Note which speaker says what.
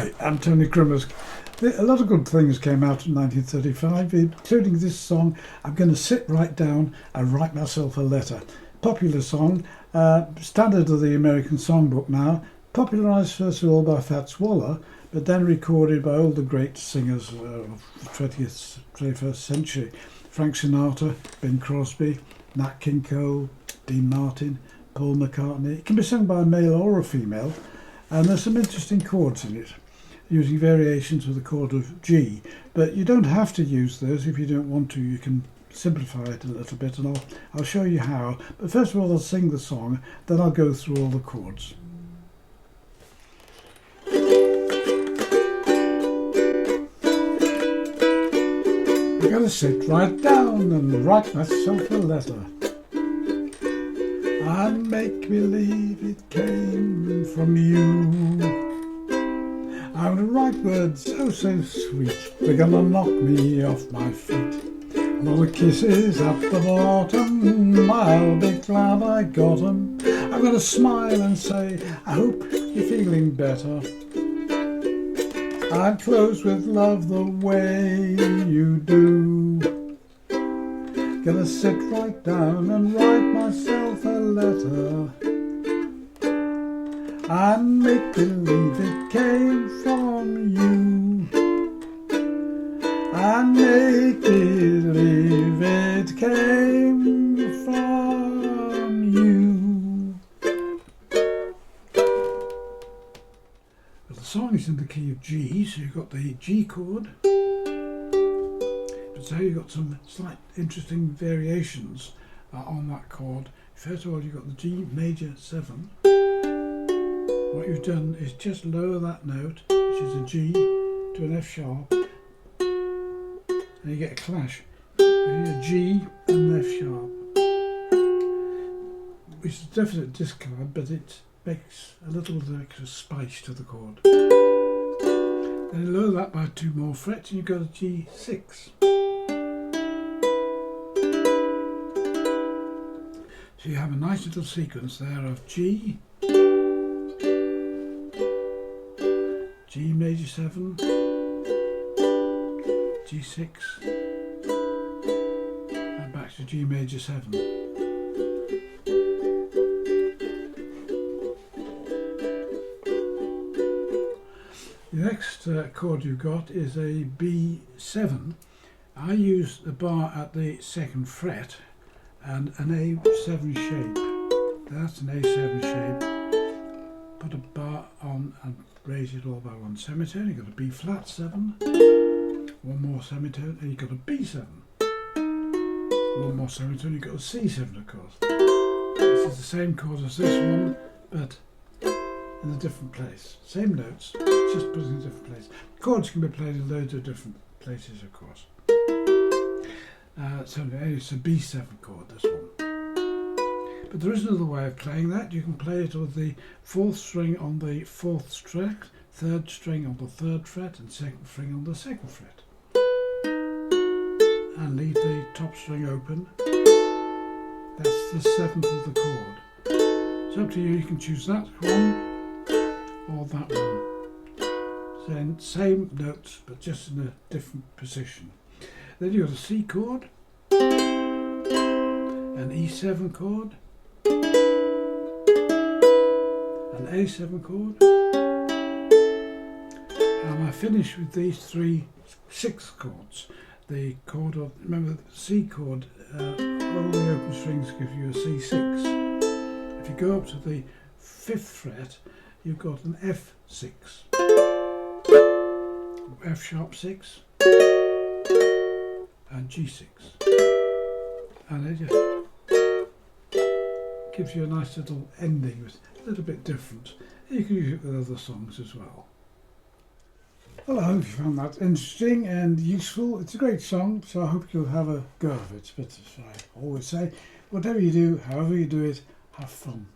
Speaker 1: Hi, I'm Tony Crimmers. A lot of good things came out in 1935, including this song, I'm going to sit right down and write myself a letter. Popular song, standard of the American songbook now, popularised first of all by Fats Waller, but then recorded by all the great singers of the 20th, 21st century. Frank Sinatra, Bing Crosby, Nat King Cole, Dean Martin, Paul McCartney. It can be sung by a male or a female, and there's some interesting chords in it, using variations of the chord of G, but you don't have to use those if you don't want to. You can simplify it a little bit, and I'll show you how. But first of all, I'll sing the song, then I'll go through all the chords. I'm gonna sit right down and write myself a letter and make believe it came from you. I'm gonna write words oh so sweet, they're gonna knock me off my feet. A lot of kisses at the bottom, I'll be glad I got 'em. I'm gonna smile and say, I hope you're feeling better. I'd close with love the way you do. Gonna sit right down and write myself a letter and make believe it came from you. And make believe it came from you. Well, the song is in the key of G, so you've got the G chord. But so you've got some slight interesting variations on that chord. First of all, you've got the G major 7. What you've done is just lower that note, which is a G, to an F sharp, and you get a clash between a G and an F sharp, which is a definite discard, but it makes a little bit of extra spice to the chord. Then you lower that by 2 more frets and you've got a G6. So you have a nice little sequence there of G, G major 7, G6, and back to G major 7. The next chord you've got is a B7. I use the bar at the 2nd fret and an A7 shape. That's an A7 shape. Put a bar on and raise it all by 1 semitone. You've got a B flat 7, 1 more semitone, and you've got a B7. 1 more semitone, you've got a C7 of course. This is the same chord as this one, but in a different place. Same notes, just put in a different place. Chords can be played in loads of different places of course. So it's a B7 chord, this one. But there is another way of playing that. You can play it with the 4th string on the 4th fret, 3rd string on the 3rd fret, and 2nd string on the 2nd fret. And leave the top string open. That's the 7th of the chord. It's up to you, you can choose that one or that one. Same notes, but just in a different position. Then you've got a C chord, an E7 chord, an A7 chord, and I finish with these 3 6th chords. The chord of, remember the C chord, all the open strings give you a C6. If you go up to the 5th fret, you've got an F6, F sharp 6, and G6, and it just gives you a nice little ending, with a little bit different. You can use it with other songs as well. Well, I hope you found that interesting and useful. It's a great song, so I hope you'll have a go of it. But as I always say, whatever you do, however you do it, have fun.